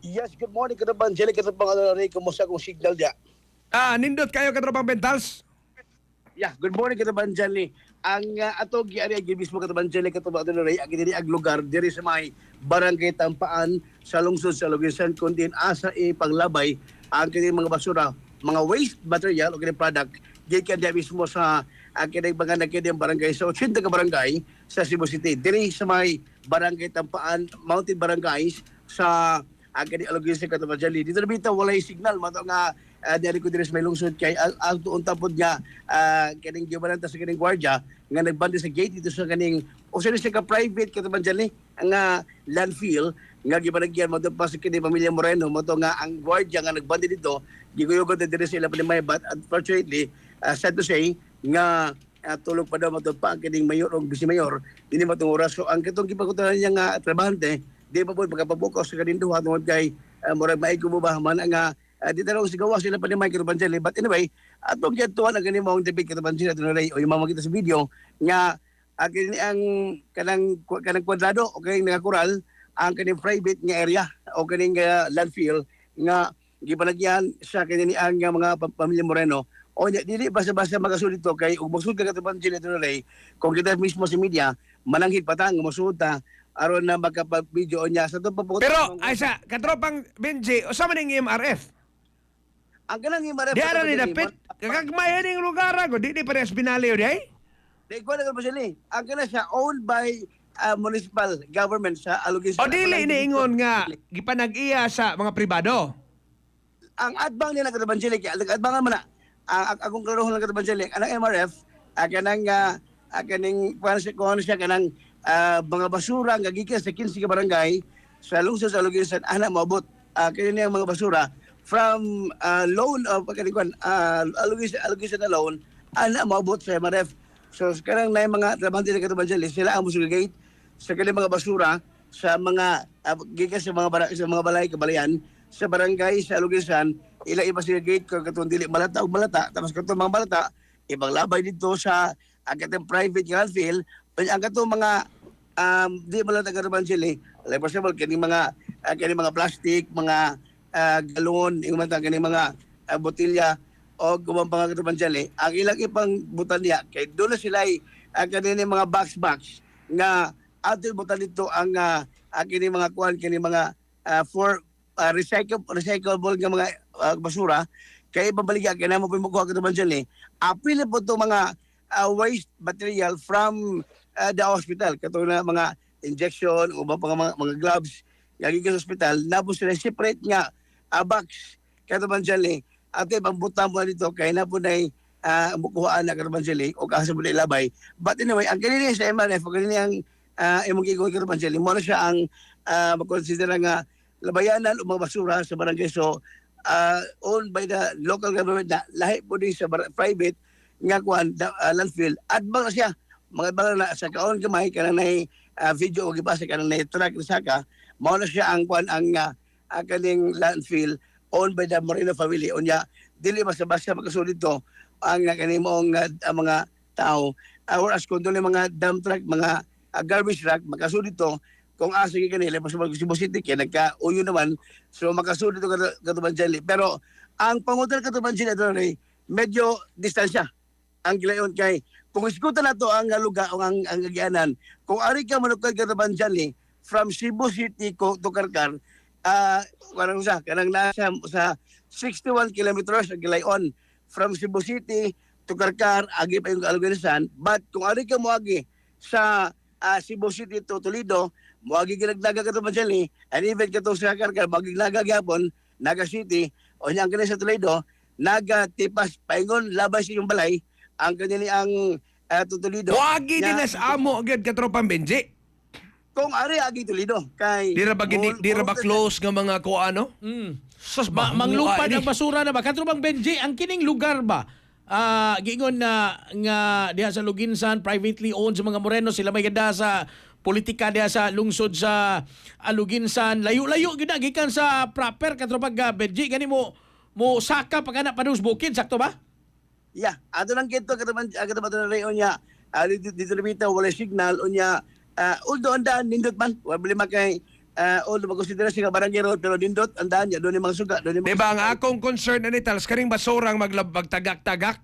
Yes, good morning, Katabang Jelly, Katabang Ray, kumusta kong signal dia? Nindot kayo katropang Bentals. Yeah, good morning, Katabang Jelly. Ang ato giari agi mismo Katabang Jelly, Katabang Ray, agi diri ag lugar diri sa may barangay Tampaan sa lungsod sa Lugisan kundi asa ipaglabay ang kini mga basura, mga waste material o kini product gikan dia mismo sa kini mga nagkini barangay sa 80 ka barangay sa Cebu City. Diri sa may barangay Tampaan, Mountain Barangays sa kini Lugisan Katabang Jelly. Dito na bitaw walay signal mato nga dari ko diri sa may lungsod kay ang tuon tapod nga kining gibalanta sa kining gwardiya nga nagbandi sa gate dito sa kaning o sa ka private Katabang Jelly ang landfill nga gibanagyan mo pa sa kining pamilya Moreno mo to nga ang gwardiya nga nagbandi dito giguyugod na diri sila pa ni but unfortunately sad to say nga tulog pa daw mo pa ang kining mayor o vice mayor dinhi matong oras so ang kitong gipakutan niya nga trabahante di ba po pagkapabukas sa kanin duha tungod kay murag maigo mo ba man nga di talagang sigawa sila pa ni Mike Katabang but anyway atong gituan ang ganin mo ang David Katabang Jelly o yung makita sa video nga kini ang kanang kwadrado o kaning nakakural ang kaning private nga area o kaning landfill nga gibalagyan sa kini ang mga pamilya Moreno o dili basta-basta magasulit to kay ug magsud ka Katabang Jelly kung kita mismo sa media mananghid patang masud ta aron na magkapag-video niya sa to paputo. Pero ay sa katropang Benji, usama ning MRF. ang kanang Di ara ni dapit. Kagagmay ning lugar ko, di parehas binaliw di ay. Di ko na sila. Ang kana siya owned by municipal government sa Aluguisan. O dili iniingon nga gipanag-iya sa mga pribado. Ang adbang nila Katabang Jelly, adbangan mo na. Akong klarohon lang Katabang Jelly, ang MRF, kanang kaning kuhan siya kanang mga basura nga gikan sa 15 ka barangay sa lungsod sa Aluguisan ana maabot kini ang mga basura from loan of kanikuan Aluguisan na loan ana maabot sa MRF. So karang na mga trabahante ng Katabang Jelly sila ang musugigate sa kanilang mga basura sa mga gikan sa mga balay kabalayan sa barangay sa Aluguisan ila iba sila gate kung katong dili malata o malata tapos katong mga malata ibang labay dito sa katong private landfill ang katong mga di malata Katabang Jelly like for example kaning mga plastic mga galon yung mga kaning mga botelya o gumang mga Katabang Jelly ang ilang ipang butan niya kay doon na sila kaning mga box nga ato butan dito ang kini mga kuan kini mga for recyclable nga mga basura kay babaligya kay namo pimukuha Katabang Jelly apil po to mga waste material from the hospital katong na mga injection o mga gloves nga gikan sa hospital nabo sila separate nga box Katabang Jelly at ibang butang mo dito kay nabo nay mukuhaan na Katabang Jelly o kasi mo ilabay but anyway ang kanini sa MRF kanini ang imong gigon Katabang Jelly mo na siya ang makonsidera nga labayanan o mga basura sa barangay so owned by the local government na lahi po din sa private nga kuan landfill adbang na siya mga bala na sa kaon gamay kanang nay video o gibasa kanang nay track ni saka mao na siya ang kuan ang kaning landfill owned by the Moreno family unya dili basta-basta makasulit to ang kaning moong mga tao whereas kung doon mga dump truck mga garbage truck makasulit to kung asa gi kanila mas sa Cebu City kay nagka-uyo naman so makasulit to Katabang Jelly pero ang pangutan Katabang Jelly medyo distansya ang gilayon kay kung iskutan nato ang lugar o ang agianan kung ari ka manukad Katabang Jelly from Cebu City to Karkar kanang nasa sa 61 kilometers ang gilayon from Cebu City to Karkar agi pa yung Aluguisan but kung ari ka moagi sa Cebu City to Toledo moagi ginagdaga Katabang Jelly and even katong sa Karkar moagi ginagdaga gyapon Naga City o niyang kini sa Toledo Naga Tipas paingon labay sa yung balay ang kanili ang Toledo. Wagi din na sa amo agad katropang Benji. Kung ari agi Toledo kay Di ra ba close nga mga kuano? Sus Manglupad ang basura na ba? Katropang Benji, ang kining lugar ba? Giingon na nga diha sa Luginsan, privately owned sa mga Moreno, sila may ganda sa politika diha sa lungsod sa Luginsan. Layo-layo gyud gikan sa proper katropang Benji. Gani mo saka pagana padus bukid, sakto ba? Yeah, ato lang kito Katabang na rayon niya. Dito na bitaw wala signal unya although andaan nindot man wala makay o makonsidera siya nga barangay road pero dindot andan niya doon yung mga suga doon yung Di ba ang akong concern na nitals karing basurang magtagak-tagak?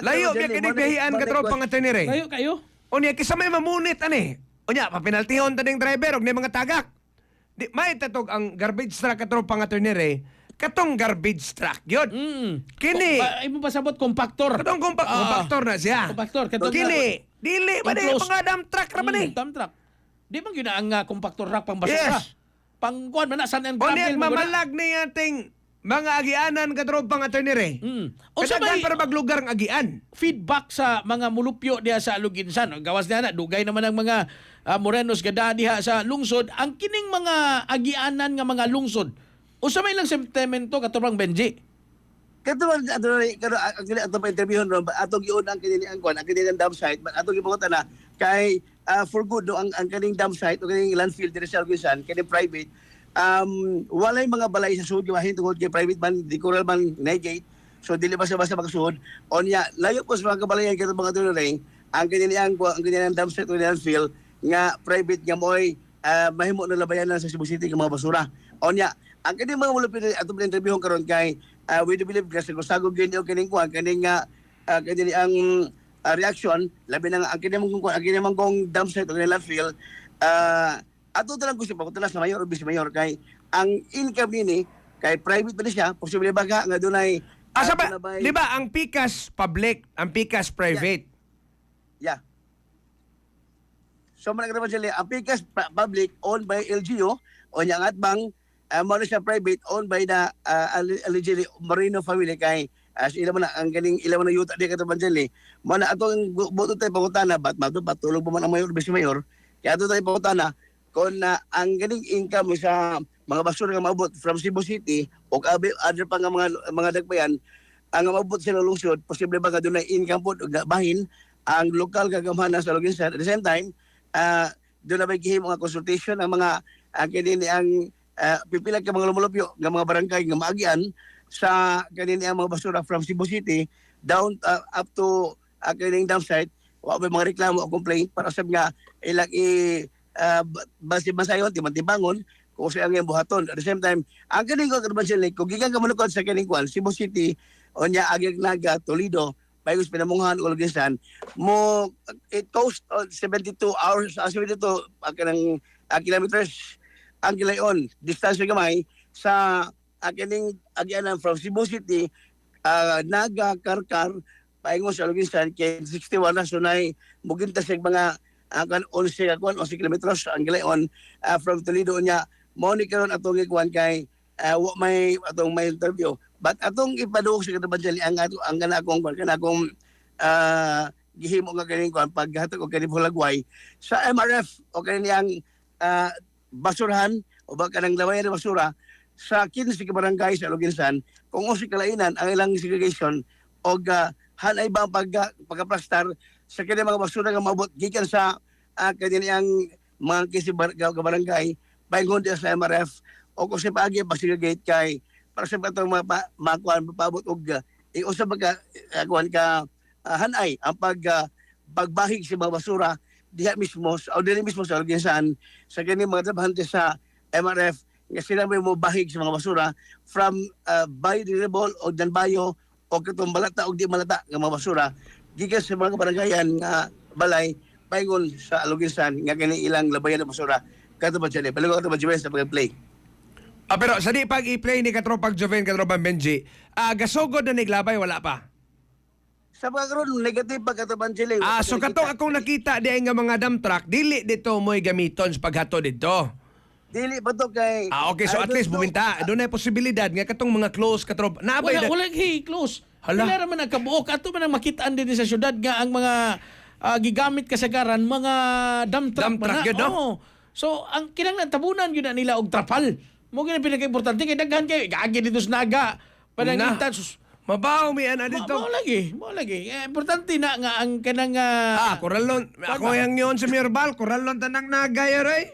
Layo kay kinibihian ka tro pang atenire. Kayo, kayo. Unya kisa may mamunit ani. Unya papinaltihon taning driver og ni mga tagak. Di may tatog ang garbage truck katro pang atenire. Katong garbage truck yun. Kini. Imo pasabot compactor. Katong compactor na siya. Compactor. Katong Kini. Dili ba na Enclosed. mga dump truck ra ba ni? Dump truck. Di man yun ang compactor rack pang basura. Yes. Pang kuan man na san and Unya gravel. mamalag ni ating mga agianan katro pang atenire. Unsa Kadaghan may para maglugar ang agian. feedback sa mga mulupyo diha sa Luginsan? Gawas na dugay naman ang mga Morenos gada diha sa lungsod. Ang kining mga agianan nga mga lungsod. Unsa may lang sentimento katubang Benji? Katuman ato pa interviewon ron atong giun ang kini ang kuan ang kini ang dam site but atong gipangutan na kay for good no ang kaning dam site o kaning landfill diri sa Lugisan kini private walay mga balay sa sud giwahin tungod kay private man di coral man negate so dili basta-basta magsuod onya layo po sa mga kabalayan kay mga tuloy ang kini ang dam site o landfill nga private nga moy mahimo na labayanan sa Cebu City nga mga basura onya ang kini mga mulupit atong interviewon karon kay we do believe kasi sagog gyud yung kining kuan kining kini ang reaction labi na nga ang kini mong kuan ang kini mong dam site o landfill ato talang gusto pa kung sa mayor o vice mayor kay ang income nini kay private pa ni siya posible baga nga dunay Asa ba? Di ba ang PICAS public, ang PICAS private? yeah so man naman sila ang PICAS public owned by LGU o nya ang atbang mo na siya private owned by the allegedly Marino family kay as ila man ang ganing ila man yuta di kataban sila mo na atong buto tayo pangutana bat matulog pa man ang mayor vice mayor kaya ato tayo pangutana kung ang ganing income sa mga basura nga maabot from Cebu City o other pa nga mga dagpayan ang maabot sa lungsod posible ba nga doon na income po bahin ang lokal kagamhanan sa Luginsan at the same time doon na may gihimo nga consultation ang mga kini ang pipila ka mga lumulupyo nga mga barangay nga maagian sa kanini ang mga basura from Cebu City down up to kining dam site wa may mga reklamo o complaint para sab nga ilang base masayon timantibangon kung sa ang buhaton at the same time ang kining conservation lake kung gikan ka manukod sa kining kwan Cebu City o nya Aguiag Naga Toledo Payos Pinamunghan o Lugisan mo it cost 72 hours 72 kanang kilometers ang gilayon distansya gamay sa kining agianan from Cebu City Naga Karkar paingon sa Lugisan kay 61 na sunay mugintas sa mga 11 kilometers ang gilayon from Toledo nya mo ni karon atong ikuan kay may atong may interview but atong ipaduog sa katabanjali ang kanakong gihimo nga kaning kuan paghatag og kaning hulagway sa MRF o kaniyang basurahan o ba kanang lawayan ng basura sa 15 ka barangay sa Luginsan kung usi kalainan ang ilang segregation og hanay ba pagkaplastar sa kini mga basura nga maabot gikan sa kaniyang mga kisi barangay paingon dia sa MRF o kung sa paagi pasigagate kay para sa patong mga makuan mapabot og usab ka kuan ka hanay ang pagbahig sa mga basura diha mismo o dili mismo sa Luginsan sa kini mga trabahante sa MRF nga sila may mobahig sa mga basura from biodegradable o danbayo o katong balata o di malata nga mga basura gikan sa mga barangayan nga balay paingon sa Luginsan nga kini ilang labayan ng basura katubad siya paligo katubad siya sa pag-play. Pero sa di pag i-play ni Katropag Joven, Katropag Benji, gasugod na niglabay, wala pa? Sa pagkaroon, negative pa katubad siya. So katong akong nakita di nga mga dump truck, dili dito mo'y gamiton sa paghato dito. Dili pa to kay... Okay, so at least buminta. Doon ay posibilidad nga katong mga close, Katrop. Naabay na... Wala close. Hala. Wala naman ang kabuok. Ato man ang makitaan din sa syudad nga ang mga gigamit kasagaran, mga dump truck. Dump truck yun, no? Oo. So, ang kinanglan tabunan yun na nila og trapal. Mo gina pinaka-importante kay daghan kay gagi dito sa Naga. Panangitan sus. Mabaw mi ana dito. Mo lagi. Importante na nga ang kanang koralon. Ako yang yon sa Mirbal, koralon tanang Nagay ray.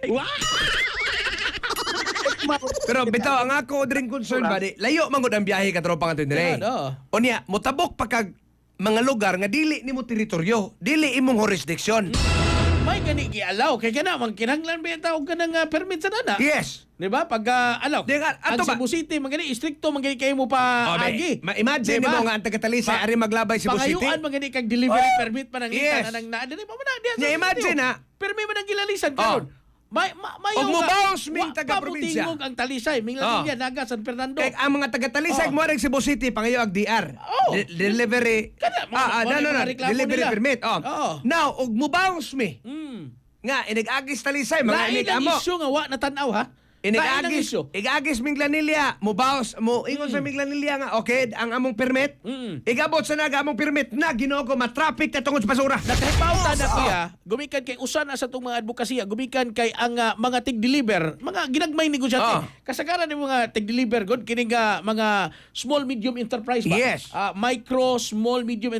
Pero bitaw ang ako drink concern ba di layo man gud ang biyahe ka tropa nga tinire. Unya, motabok pa kag mga lugar nga dili nimo teritoryo, dili imong jurisdiction. may gani gialaw kay kana man kinahanglan ba ta og kanang permit sa nana. Yes. Di ba? Pag alaw. Di nga, Ang ato ba? Cebu City magani istrikto magani kayo mo pa agi. Imagine Diba? mo nga ang taga-Talisay ari maglabay Cebu City. Pangayuan magani kag delivery Oh, permit pa nang yes. nang na dili pa man diya. Nya, imagine, ha? Permi man ang gilalisan karon. May Og mubaos ming taga-probinsya. Pamutingog ang Talisay, ming Lagunya, Naga, San Fernando. Kaya ang mga taga-Talisay Oh. mo rin Cebu City pangayo ag DR. Oh. Delivery. Kana, mga reklamo Delivery nila. permit. Oo. Now, og mubaos mi. Mm. Nga inigagis Talisay mga Lain ang amo. isyu nga wa natanaw ha. Lain ang Inigagis, isyu. igagis Minglanilya, mubaos mo ingon sa Minglanilya nga okay ang among permit. Mm. Igabot sa naga among permit na Ginoo ko ma-traffic na tungod sa basura. Nakahipawta na kuya, gumikan kay usa na sa itong mga advokasya, gumikan kay ang mga tig-deliver, mga ginagmay negosyante. Kasagaran ng mga tig-deliver, god, kining mga small, medium enterprise ba? Yes. Micro, small, medium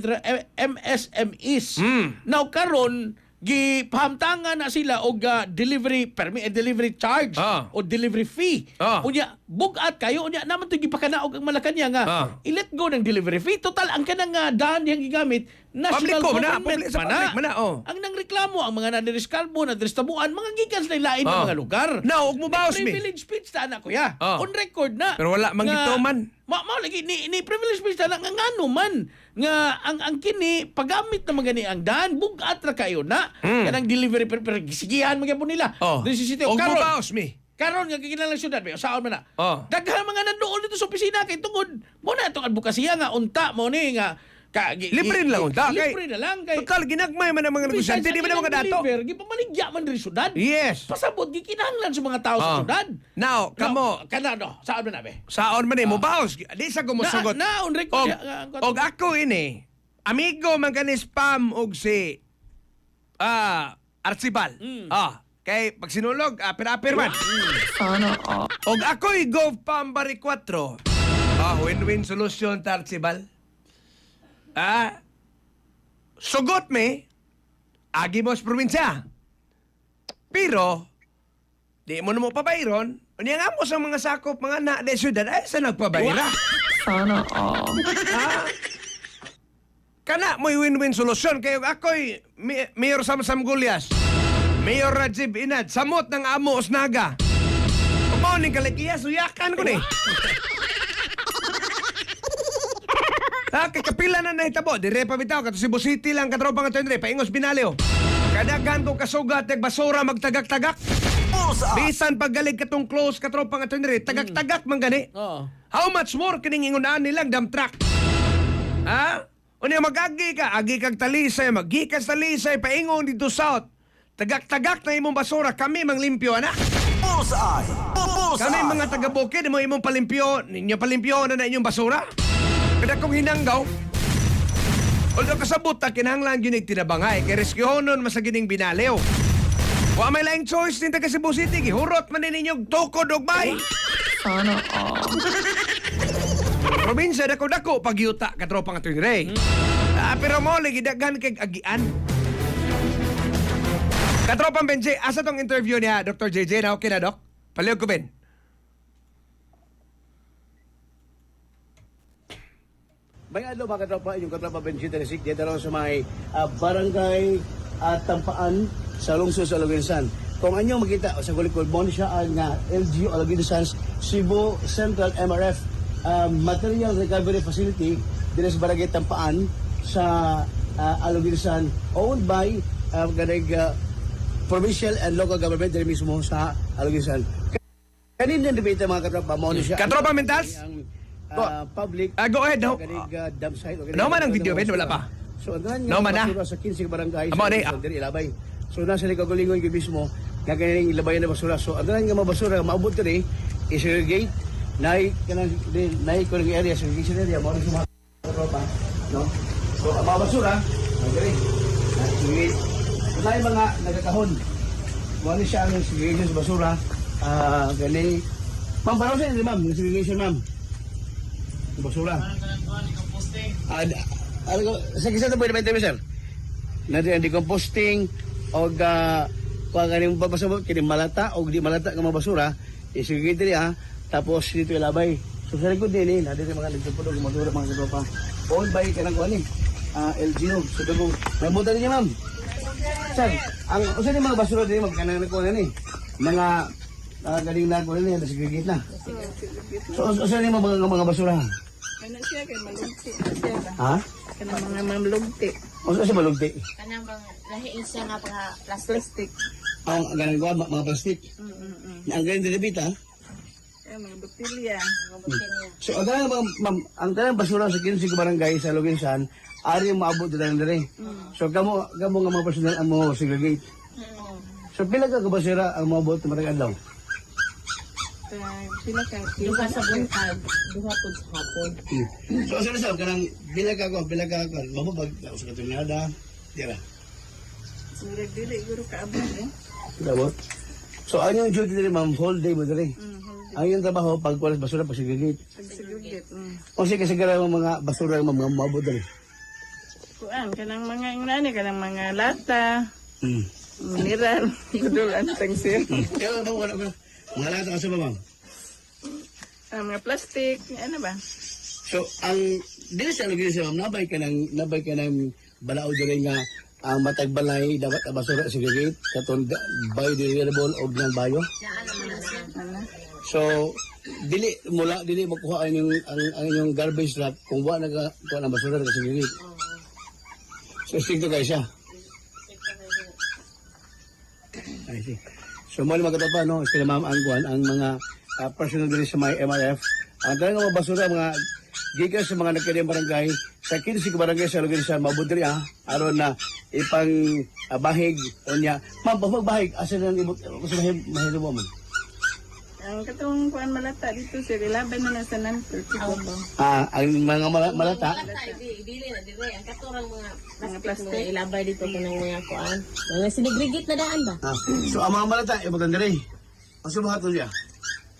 MSMEs. Now, karon gipahamtangan na sila og delivery permit, delivery charge o delivery fee. Unya bugat kayo unya naman to gipakanaog ang Malacañang nga i-let go ng delivery fee. Total ang kanang daan yang gigamit national Public ko na, government sa public man na, Ang nangreklamo ang mga nadiriskalbo, nadiristabuan, mga gikan sa lain ng mga lugar. Now, og mubaos mi. Privilege speech ta na kuya. On record na. Pero wala man Nga- gito man. Mao lagi ni privilege speech ta na nga ngano man nga ang kini paggamit na magani ang daan bugat ra kayo na kanang delivery per gisigihan magyapon nila. Dili si City Og karon. mubaos mi. Karon nga kikinahanglan syudad ba saon man na. Daghan mga nandoon dito sa opisina kay tungod mo na itong advokasya nga unta mo ni nga Libre na lang unta kay. Libre na lang kay. Total ginagmay man ang mga negosyante, di man ang mga dato. Gipamaligya man diri syudad. Yes. Pasabot gikinahanglan sa mga tao sa syudad. Now, kamo kana no, saan man na be? saon man ni mubaos. Di sa gumusugot. Na on record. Og ako ini, amigo man kani spam og si Archibald. Kay pag sinulog, apir-apir man. Og ako'y GovPam Bari 4. Win-win solution ta Archibald. Sugot me, agi mo sa probinsya. Pero, di mo na mo pabayron, unya nga mo sa mga sakop, mga na de syudad, ay sa nagpabayra. Sana all. Kana mo'y win-win solusyon kayo ako'y Mayor Samsam Gulyas, Mayor Rajib Inad, samot ng amo Osnaga. Kumaw ni Kalikiya, suyakan ko ni. Kay kapila na nahitabo, dire pa bitaw, kato Cebu City lang katropa nga tendre, paingos binalyo. Kadagan ko kasugat, basura magtagak-tagak. Bisan paggalig katong close katropa nga tendre, tagak-tagak man gani. How much more kining ingunaan nilang dump truck? Unya mag-agi ka, agi kag Talisay, magikas Talisay, paingon dito south. Tagak-tagak na imong basura, kami mang limpyo, anak. Kami mga taga-bukid, imong palimpyo, ninyo palimpyo na inyong basura. Kada kong hinanggaw, although kasabot na kinahanglan yun tinabangay, kay reskyuhonon masagining binaliw. Wa may laing choice din taga Cebu City, gihurot man ninyong tukod og bay. Sana all. Probinsya dako-dako pagyuta katropa nga tingray. Pero mo lagi daghan kay agian. Katropang Benji, asa tong interview niya Dr. JJ na okay na Doc? Palihog ko Ben. May adlaw mga katropa, yung katropa Benji Teresik, dito raw sa may barangay Tampaan sa lungsod sa Aluginsan. Kung anyong makita sa kulikod, mo siya ang LGU Aluginsan Cebu Central MRF Material Recovery Facility dito sa barangay Tampaan sa Aluginsan, owned by provincial and local government dito mismo sa Aluginsan. Kanina debate mga katropa, mo siya Katropa Mentals? public Go ahead, no? dam site. No man ang video, Ben, wala pa. So, andun No man na. sa 15 barangay Amo, sa diri ilabay. So, nasa Likagulingon yung mismo, nga kanilang ilabayan na basura. So, andun nga mga basura, maabot rin, i-segregate, naay ko ng area, segregation area, mga rin sa mga katropa, no? So, ang mga basura, magdiri, segregate. So, naay mga nagkakahon. Mga rin siya ang segregation sa basura, gani. Ma'am, parang sa'yo, ma'am, yung segregation, ma'am. Yung basura. Sa kisa ito pwede ba ito, sir? Nandiyan decomposting o kung ganing babasabot, kini malata o di malata ng mga basura, isigigit niya, tapos dito ilabay. So sa likod din, nandiyan mga nagtupulog, mga mga katropa. Owned by kanang kuhan LGU. So ito may buta niya, ma'am. Sir, ang usa ni mga basura din magkanang ko ni. Mga galing na ko ni nasigigit na. So usa ni mga basura. Ano siya kay malugti siya ba? Ha? Kana mga mamlugti. Usa si balugti. Kanang bang lahiin siya nga Plastic. Ang ganang ko mga plastic. Ang galing din bita. Eh mga botilya. So ang tanang basura sa kinsi ko barangay sa Loginsan ari maabot dala dire. So kamo nga mga personal ang mo segregate. So pila ka basura ang maabot matag adlaw? Sila ka. duha sa buntag, duha pud sa hapon. So sa sa kanang pila ka mamo pag sa katunada dira. Sila dili guro ka abot eh. Dabot. So ang yung duty dire ma'am whole day mo dire. Ang yung trabaho pag kuwas basura pag segregate. Pagsigugit. O sige sigara mga basura ang mga maabot dire. Kuan kanang mga ingani kanang mga lata. Hmm. Mineral. Kudulan tang sir. Kaya ba wala ko mga lata kasi ba ma'am? Mga plastic. Ano ba? So ang dili sa lugar sa ma'am nabay ka ng balao dire nga ang matag balay dapat ang basura segregate katon biodegradable og ng bayo. Ano? So dili makuha ang inyong garbage truck kung wa naga kuha ng basura sa segregate. So stricto kayo siya. I see. So mo magkatapa no, sila ma'am ang kuan ang mga personal diri sa may MRF. Ang tanang mga basura mga gigas sa mga nagkadiyang barangay sa 15 barangay sa lugar sa Mabudri aron na ipang bahig unya ma'am pagbahig asa nang ibot sa mahiro mo man. Ang katong kuan malata dito sir ilaban na sa non-perfect ba? Ang mga malata Dili na dire ang katurang mga Mga plastic plastic. mga ilabay dito kanang mga kuan. Mga sinigrigit na daan ba? so ang mga malata ibutan diri. Ang subuhat niya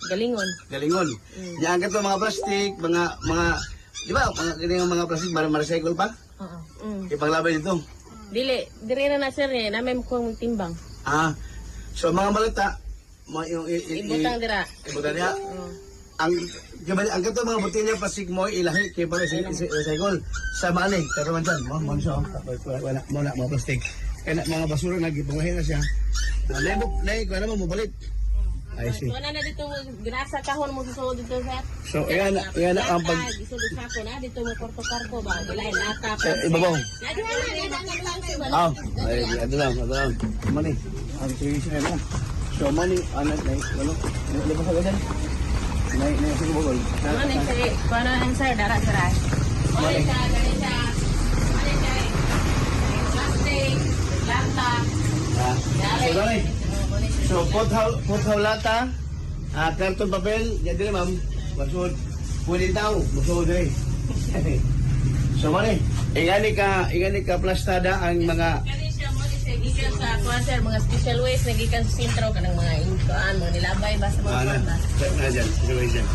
Galingon. galingon. Yan kato mga plastic, mga di ba mga plastic ma-recycle pa? Oo. Ipaglabay dito. Dili, dire na sir eh, namin ko timbang. So mga malata yung Ibutang dira. ibutan niya. Ang kato mga botelya plastic mo ilahi kay para sa recycle sa mali karon man mo siya wala mga plastic kaya mga basura nagipangahin na siya lebok nay ko naman mo balit. I see. So na dito ginasa kahon mo susunod dito sir. So yan na ang pag Gisulod sa ako na dito mo korto-karto ba. Dili lata pa. ibabaw. Ah. Ay ado lang. Mani. Ang tuition na. So mani anak nay ano? Lebok ka ganyan. Nay sa bugol. Ano ni sir? Kuno ang sir dara sira. Oli sa ganita. Oli kay plastic, lata. So dali. So pothaw lata, karton papel, yan din ma'am. Basod. Pwede daw, basod dire. So mani, ingani ka plastada ang mga Kani siya mo ni sir gikan sa kuan sir mga special ways na gikan sa sentro kanang mga inkuan mo nilabay ba sa mga kuan ba. Dyan, situation.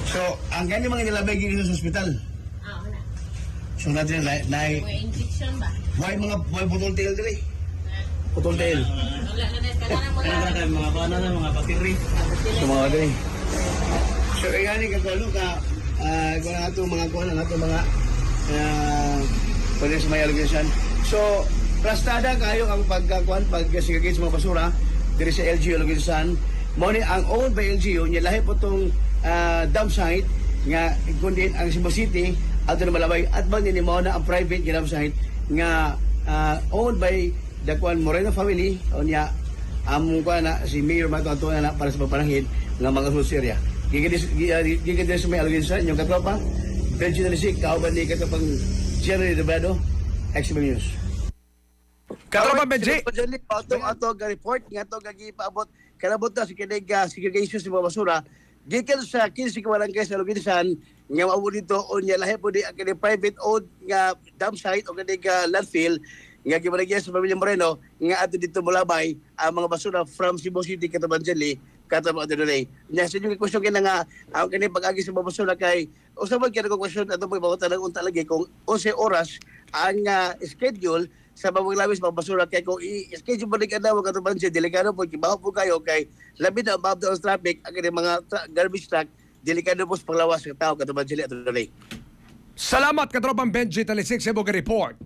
So, ang ganyan mga nilabay gini sa ospital. Wala. So natin na Mga injection ba? may putol tail dire. Putol tail. Wala na din kanang mga mga bakiri. So mga dire. So ingani ka kuno ka kung ato mga pwede sa may allocation. So plastada kayo ang pagkakuan pagsigagay sa mga basura dire sa LGU Loginsan. Mao ni ang owned by LGU nya lahi po tong dump site nga kundi ang Cebu City ato na malabay at bang ni mao na ang private nga dump site nga owned by the Juan Moreno family unya among kuan na si Mayor Mato na para sa pagpanangin ng mga sulod area. Gigan sa may allocation yung katropa Benji Nalisik kauban ni katapang Jerry Dobado XM News. Katropa Benji. Ato ga report nga ato gipaabot kanabot na si kinig segregation sa mga basura gikan sa 15 ka barangay sa Loginsan nga mao dito unya lahi po di ang private owned nga dump site o kinig landfill nga gibarangay sa pamilya Moreno nga ato dito molabay ang mga basura from Cebu City Catabanjali katama adunay nya sa yung question kina nga ang kini pag-agi sa mga basura kay usab man kina ko question ato pag bawat lang unta lagi kung 11 oras ang schedule sa paglabis mga basura kay kung i-schedule balik na mga katubansi delikado po kibaho po kayo kay labi na above the traffic ang mga garbage truck delikado po sa panglawas ng tao katubansi adunay. Salamat Katropang Benji Talisik sa Boga Report.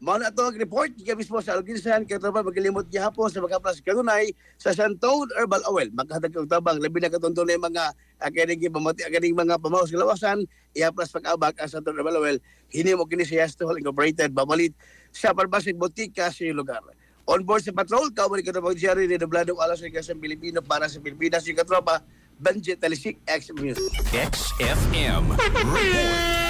Mao na ito ang report kaya mismo sa Aluginsan kaya trabaho magalimot gihapon sa makaplas kanunay sa Santone Herbal Oil. Magkahadag og tabang labi na katundo na yung mga akaning mga pamaos sa lawasan iaplas pag-abak ang Santone Herbal Oil hinimo kini sa Yastol Incorporated bamalit sa parbasig botika sa iyong lugar. On board sa patrol, kawali ka na mag-diary ni Dobladong Alas sa Pilipino para sa Pilipinas yung katropa, Banjit Talisik, X Music. XFM. Report.